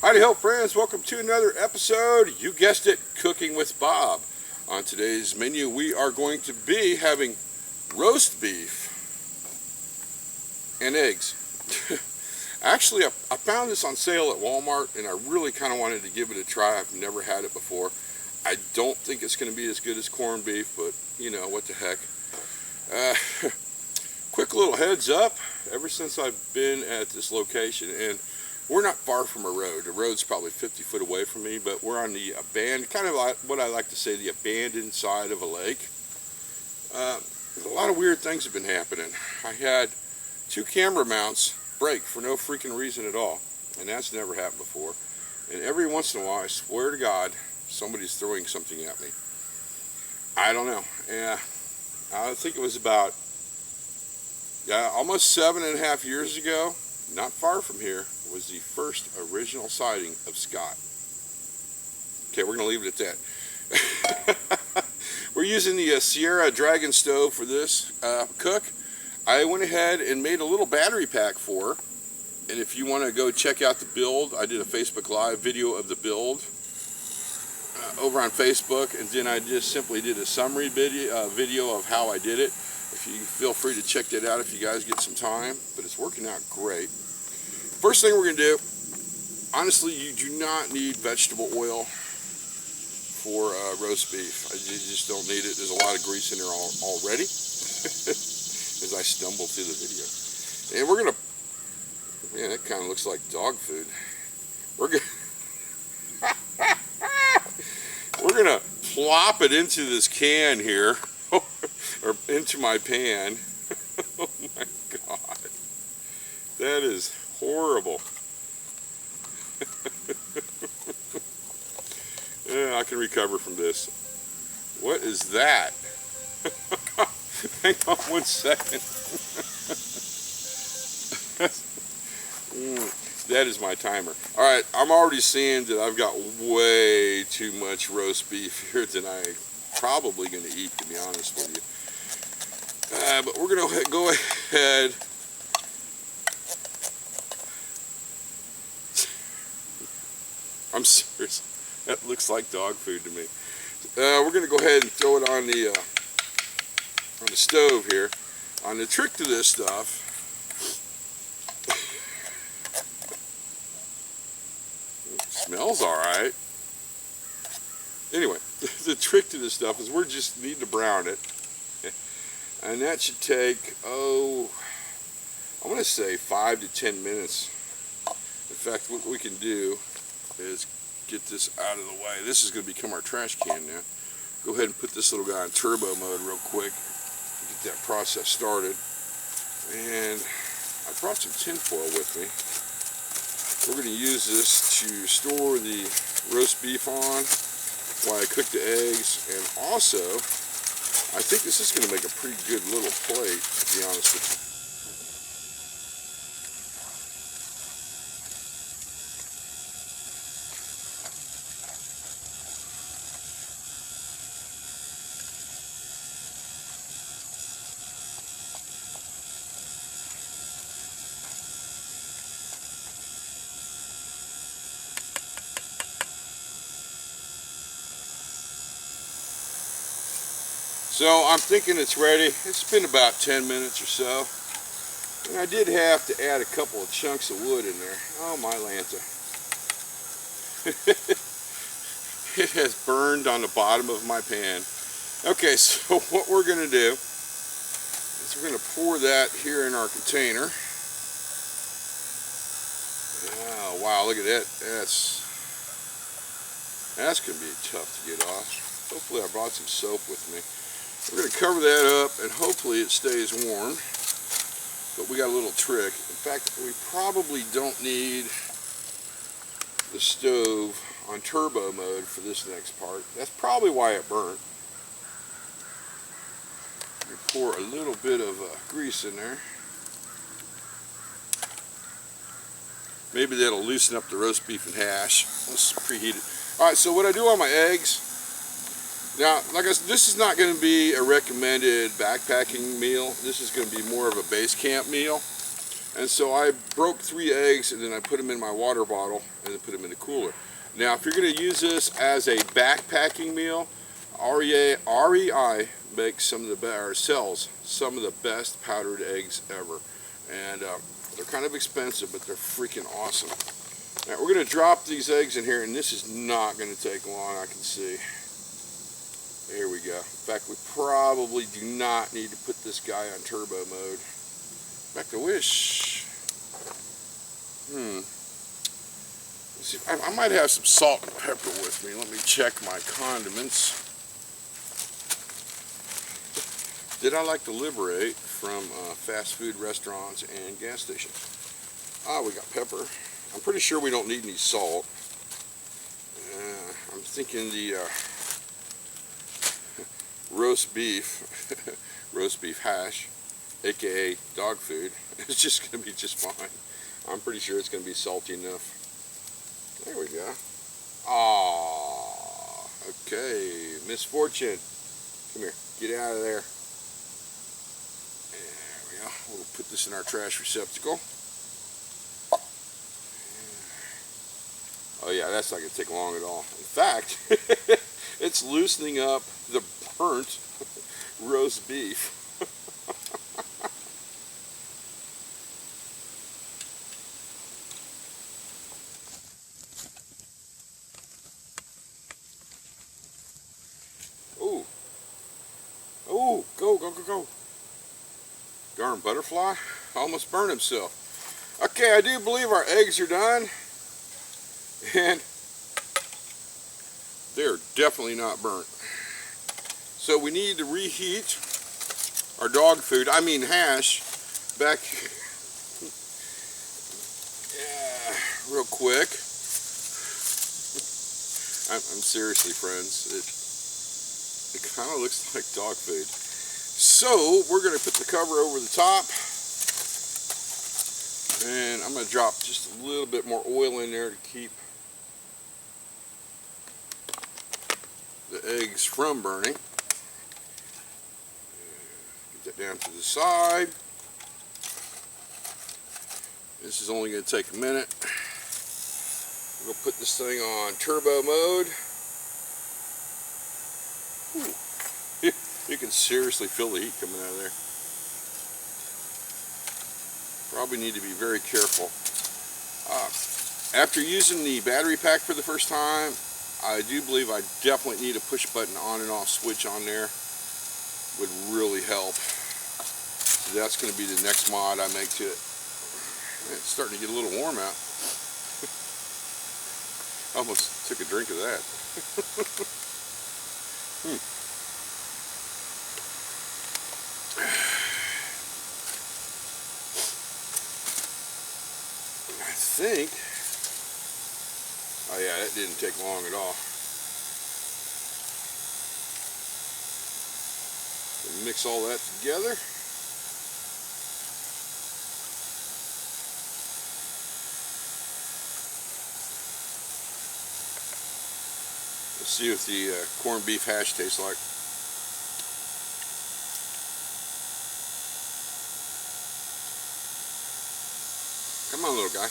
Howdy ho friends, welcome to another episode, you guessed it, Cooking with Bob. On today's menu we are going to be having roast beef and eggs. Actually, I found this on sale at Walmart and I really kind of wanted to give it a try. I've never had it before. I don't think it's going to be as good as corned beef, but you know, what the heck. Quick little heads up, ever since I've been at this location, and we're not far from a road. The road's probably 50 foot away from me, but we're on the abandoned, kind of like what I like to say, the abandoned side of a lake. A lot of weird things have been happening. I had 2 camera mounts break for no freaking reason at all, and that's never happened before. And every once in a while, I swear to God, somebody's throwing something at me. I don't know. Yeah, I think it was about almost 7.5 years ago, not far from here, was the first original sighting of Scott. Okay, we're going to leave it at that. We're using the Sierra Dragon stove for this cook. I went ahead and made a little battery pack for her. And if you want to go check out the build, I did a Facebook Live video of the build over on Facebook. And then I just simply did a summary video of how I did it. If you feel free to check that out if you guys get some time. But it's working out great. First thing we're going to do, honestly, you do not need vegetable oil for roast beef. You just don't need it. There's a lot of grease in there already as I stumble through the video. And we're going to, man, that kind of looks like dog food. We're going to plop it into this can here, or into my pan. Oh my God. That is horrible. Yeah, I can recover from this. What is that? Hang on one second. That is my timer. Alright, I'm already seeing that I've got way too much roast beef here than I'm probably going to eat, to be honest with you. But we're going to go ahead. I'm serious. That looks like dog food to me. We're going to go ahead and throw it on the stove here. On the trick to this stuff, it smells all right. Anyway, the trick to this stuff is we just need to brown it, and that should take I'm going to say 5 to 10 minutes. In fact, what we can do is get this out of the way. This is going to become our trash can now. Go ahead and put this little guy in turbo mode real quick. Get that process started. And I brought some tin foil with me. We're going to use this to store the roast beef on while I cook the eggs. And also, I think this is going to make a pretty good little plate, to be honest with you. So I'm thinking it's ready. It's been about 10 minutes or so. And I did have to add a couple of chunks of wood in there. Oh my Lanta. It has burned on the bottom of my pan. Okay, so what we're going to do is we're going to pour that here in our container. Oh wow, look at that. That's going to be tough to get off. Hopefully I brought some soap with me. We're going to cover that up and hopefully it stays warm. But we got a little trick. In fact, we probably don't need the stove on turbo mode for this next part. That's probably why it burnt. We pour a little bit of grease in there. Maybe that'll loosen up the roast beef and hash. Let's preheat it. Alright, so what I do on my eggs, now, like I said, this is not going to be a recommended backpacking meal. This is going to be more of a base camp meal. And so I broke 3 eggs and then I put them in my water bottle and then put them in the cooler. Now, if you're going to use this as a backpacking meal, REI makes some of the best, or sells some of the best powdered eggs ever. And they're kind of expensive, but they're freaking awesome. Now, we're going to drop these eggs in here, and this is not going to take long, I can see. Here we go. In fact, we probably do not need to put this guy on turbo mode. In fact, I wish. Let's see, I might have some salt and pepper with me. Let me check my condiments. Did I like to liberate from fast food restaurants and gas stations? We got pepper. I'm pretty sure we don't need any salt. I'm thinking the roast beef hash, aka dog food, is just going to be just fine. I'm pretty sure it's going to be salty enough. There we go. Ah, okay, misfortune. Come here, get out of there. There we go. We'll put this in our trash receptacle. Oh yeah, that's not going to take long at all. In fact, it's loosening up the burnt roast beef. Ooh. Ooh, go, go, go, go. Darn butterfly, almost burned himself. Okay, I do believe our eggs are done. And they're definitely not burnt. So we need to reheat our dog food, I mean hash, back real quick. I'm seriously, friends, it kind of looks like dog food. So we're going to put the cover over the top, and I'm going to drop just a little bit more oil in there to keep the eggs from burning. Get that down to the side. This is only going to take a minute. We'll put this thing on turbo mode. You can seriously feel the heat coming out of there. Probably need to be very careful. After using the battery pack for the first time, I do believe I definitely need a push button on and off switch on there. Would really help. So that's going to be the next mod I make to it. It's starting to get a little warm out. Almost took a drink of that. I think, oh yeah, that didn't take long at all. Mix all that together. Let's see what the corned beef hash tastes like. Come on, little guy.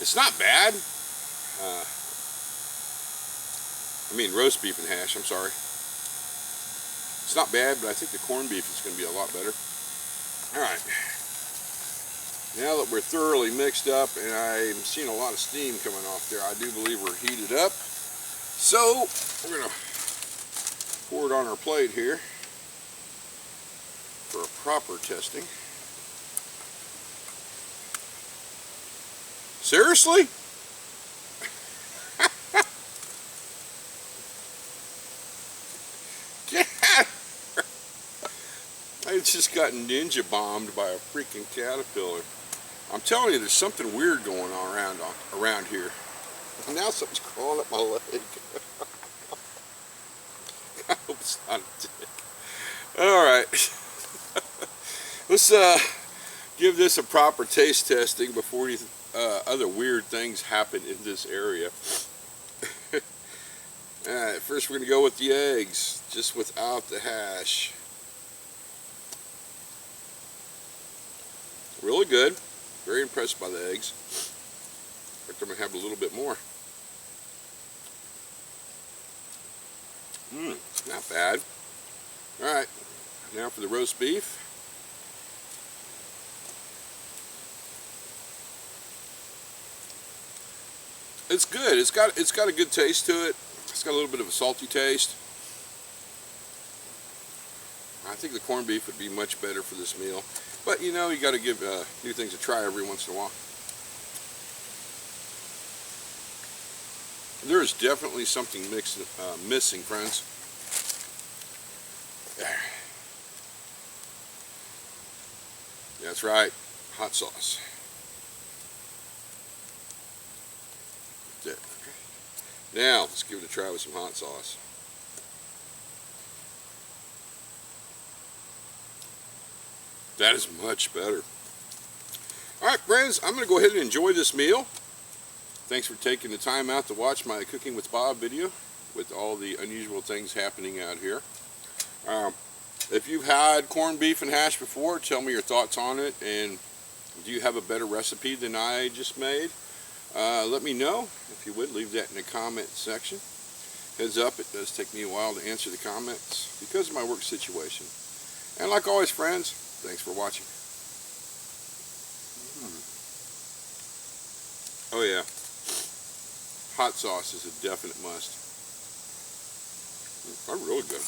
It's not bad. I mean roast beef and hash, I'm sorry. It's not bad, but I think the corned beef is going to be a lot better. Alright. Now that we're thoroughly mixed up and I'm seeing a lot of steam coming off there, I do believe we're heated up. So, we're going to pour it on our plate here for a proper testing. Seriously? I just got ninja bombed by a freaking caterpillar. I'm telling you, there's something weird going on around here. And now something's crawling up my leg. I hope it's not a tick. Alright. Let's give this a proper taste testing before any other weird things happen in this area. Alright, first we're going to go with the eggs, just without the hash. Really good. Very impressed by the eggs. In fact, I'm going to have a little bit more. Not bad. Alright, now for the roast beef. It's good. It's got a good taste to it. It's got a little bit of a salty taste. I think the corned beef would be much better for this meal. But you know, you got to give new things a try every once in a while. There is definitely something missing, friends. There. That's right, hot sauce. There. Now, let's give it a try with some hot sauce. That is much better. Alright friends, I'm going to go ahead and enjoy this meal. Thanks for taking the time out to watch my Cooking with Bob video with all the unusual things happening out here. If you've had corned beef and hash before, tell me your thoughts on it, and do you have a better recipe than I just made? Let me know. If you would, leave that in the comment section. Heads up, it does take me a while to answer the comments because of my work situation. And like always friends, thanks for watching. Oh yeah, hot sauce is a definite must. They're really good.